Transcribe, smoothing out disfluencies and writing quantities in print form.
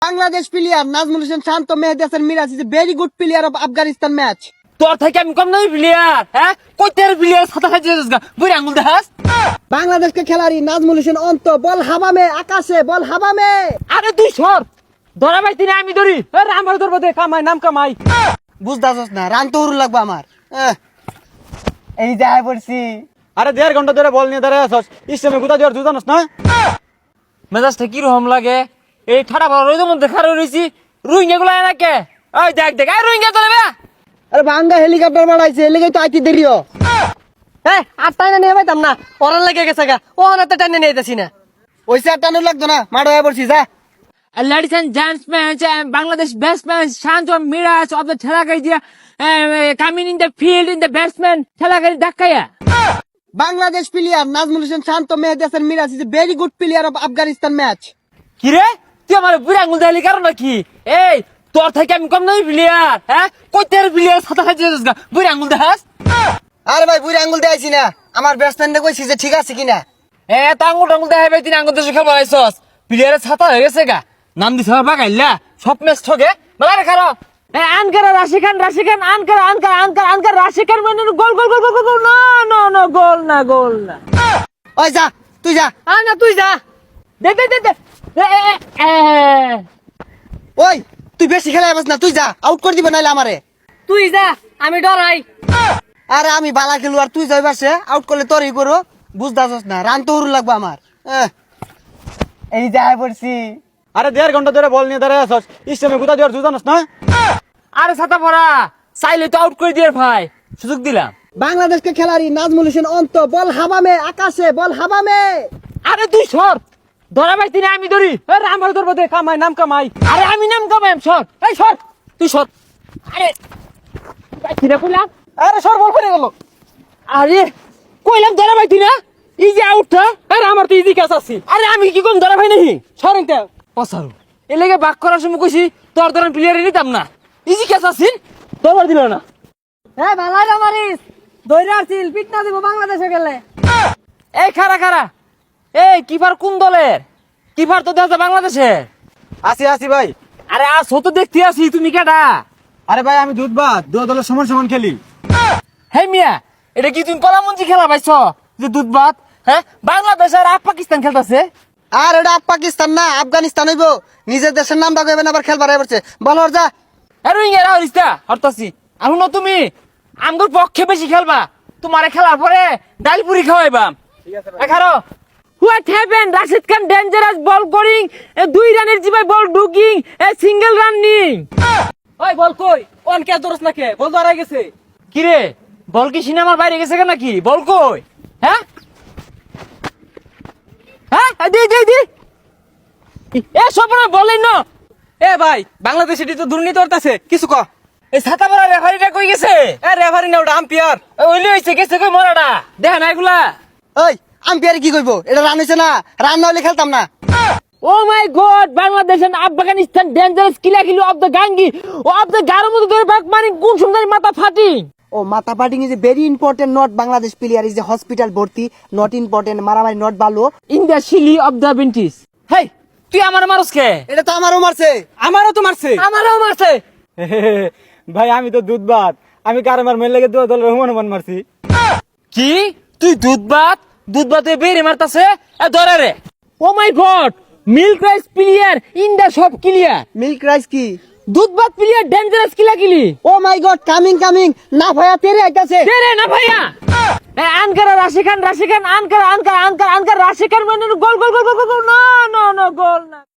Bangladesh player Nazmul Hossain Shanto Mehedi Hasan Miraz is a very good player of Afghanistan match. তোর থেকে আমি কম দামি প্লেয়ার, হ্যাঁ কইতের প্লেয়ার ছাতা খাইছিস গা বুড়ি আঙ্গুল দেখাস। বাংলাদেশকে খেলাড়ি নাজমুল হোসেন অন্ত বল হাবামে আকাশে বল হাবামে। আরে তুই সর, ধরা পাইতি না আমি ধরি। আরে আমার ধরবো দে, কামাই নাম কামাই। বুঝতাছস না রান তো হুরু লাগবে আমার। এই যায় পড়ছি। আরে 1.5 ঘন্টা ধরে বল নিয়ে দাঁড়ায় আছস, ইসলামে গুতা দেওয়ার জানোস না? মেজাজটা কি রকম লাগে, এই ঠাডা বড় রইদের মধ্যে খাড়া রইছি। রুইঙ্গা গুলো এনাকে ওই দেখ দেখ, এই রুইঙ্গা চলে বে। আরে ভাঙ্গা হেলিকপ্টার বানাইছে এলিগে তো আইতি দেরিও। আর টাইনা নিয়ে পাইতাম না, পড়ার লেগে গেছে গা, ও হাতে টাইনা নিয়ে যাচ্ছি না। ওই স্যার টানো লাগতো না, মাঠে হয়ে পড়ছি যা। Ladies and gentlemen, Bangladesh batsman Shanton Miraj of the Telagaria coming in the field in the batsman Telagari Dakaya. Bangladesh player Nazmul Hossain Shanto Mehedi Hasan Miraz is a very good player of Afghanistan match. কি রে, তুই আমার বুড়ি আঙ্গুল দেখালি কারণ নাকি? এই তোর থেকে আমি কম দামি প্লেয়ার, হ্যাঁ কইতের প্লেয়ার ছাতা খাইছিস গা বুড়ি আঙ্গুল দেখাস। আরে ভাই বুড়ি আঙ্গুল দেখাইছি না, আমার ব্যাটসম্যানকে কইছি যে ঠিক আছে কিনা। তো আঙ্গুল টাঙ্গুল দেখাই পাই, তিনি আঙ্গুল দেশে খেলবা আইসস। প্লেয়ারের ছাতা হয়ে গেছে গা, নাম দিছে আমার বাগাইলা সব ম্যাচ ঠকে বাবা খারাপ। আনকারা রাশিখান রাশিখান আনকার আনকার আনকার আনকার রাশিখান মানে গোল গোল গোল গোল গোল, না না না গোল না গোল না। ওই যা তুই যা। না তুই যা, দে দে দে দে। ওই তুই বেশি খেলা যাবস না, তুই যা, আউট করে দিবে নাইলে আমারে। তুই যা, আমি ডরাই। আরে আমি বালা খেলু আর তুই যাইবার সে আউট করলে তোরই করো। বুঝতাছস না রান তো হুরু লাগবে আমার। এই যায় পড়ছি। আরে 1.5 ঘন্টা ধরে বল নিয়ে দাঁড়ায় আছস, ইসলামে গুতা দেওয়ার জানোস না? আরে ছাতা পড়া চাইলে তো আউট করে দিয়ে ভাই, সুযোগ দিলাম। বাংলাদেশকে খেলাড়ি নাজমুল হোসেন অন্ত বল হাবামে আকাশে বল হাবামে। আরে তুই সর, ধরা পাইতি না আমি ধরি। আরে আমার ধরবো দে, কামাই নাম কামাই। আরে আমি নাম কামাই, সর এই সর, তুই সর। আরে পাইতি না কইলাম। আরে সর বল করে গেল। আরে কইলাম ধরা পাইতি না, এই যে আউটটা। আরে আমার তো ইজি ক্যাচ আছে। আরে আমি কি কোন ধরা পাই নাহি, সরেন তে পছারু। এর লাগে বাক করার সময় কইছি তোর ধরেন প্লেয়ারই নিতাম না, ইজি ক্যাচ আছে তোর দিল না। ভালাই না মারিস, দৌড়ে আসছিল পিট না দিব বাংলাদেশে গেলে। এই খারা খারা, এই কিপার কোন দলের? কিপার তো দেখা বাংলাদেশের। আসি ভাই। আরে আজ তো দেখতে আসি, তুমি কেডা? আরে ভাই আমি দুধবাদ, দুই দলের সমান সমান খেলি। হে মিয়া, এটা কি তুমি কলামঞ্জি খেলা পাইছ যে দুধ ভাত? হ্যাঁ বাংলাদেশ আর পাকিস্তান খেলতেছে। আর এটা পাকিস্তান না আফগানিস্তান হইব, নিজের দেশের নাম ডাকবেন আবার খেলবার পড়ছে। বল যা। আরে ইংরা হরিস্তা হরতাছি আর শুনো, তুমি আমগর পক্ষে বেশি খেলবা, তোমারে খেলার পরে ডালপুরি খাওয়াইবাম। এখারো what happen, Rashid Khan dangerous ball করিং, 2 রানের জিবাই বল ডুকিং, সিঙ্গেল রানিং। ওই বল কই, অন কে দরস না কে, বল ধরা গেছে। কি রে, বল কি সিনেমার বাইরে গেছে কেন নাকি? বল কই? হ্যাঁ হ্যাঁ দি দি দি এ সব বলেন না। এ ভাই বাংলাদেশে তো দুর্নীতি করতেছে, কিছু ক। এই ছাতা পরা রেফারিটা কই গেছে? এ রেফারি না, ওটা আম্পায়ার। ওইলি হইছে গেছে কই মরাটা, দেখেন না এগুলা। ওই আম্পায়ার কি কইবো, এটা রান হইছে না, রান না হলে খেলতাম না। Oh my god, Bangladesh and Afghanistan dangerous কিলাকিলি অফ দ্য গাঙ্গি ও অফ দ্য গারো মতো ধরে বাক মারি কোন সুন্দরী মাথা ফাটি। ও মাথা পাটিং is a very important, not Bangladesh player is a hospital ভর্তি, নট ইম্পর্টেন্ট, মারামারি নট ভালো। In the silly of the বেন্টিস। হেই তুই আমার মারস কে? এটা তো আমারও মারছে। আমারও তো মারছে। আমারও মারছে। ভাই আমি তো দুধবাদ, আমি কারমার মেল লেগে দুই দলের হুমান মারছি। কি তুই দুধ ভাতে বেরে মারতাছে? ধরে রে। Oh my god, milk rice player in the সব ক্লিয়ার। মিল্ক রাইস কি? দুধ ভাত প্লেয়ার ডেঞ্জারাস কিলাকিলি। Oh my god, coming coming, না ভাইয়া তেরে আইতাছে। তেরে না ভাইয়া। আনকারা রাশিখান রাশিখান আনকার আনকার আনকার আনকার রাশিখান মানে গোল গোল গোল গোল গোল, না না না গোল না।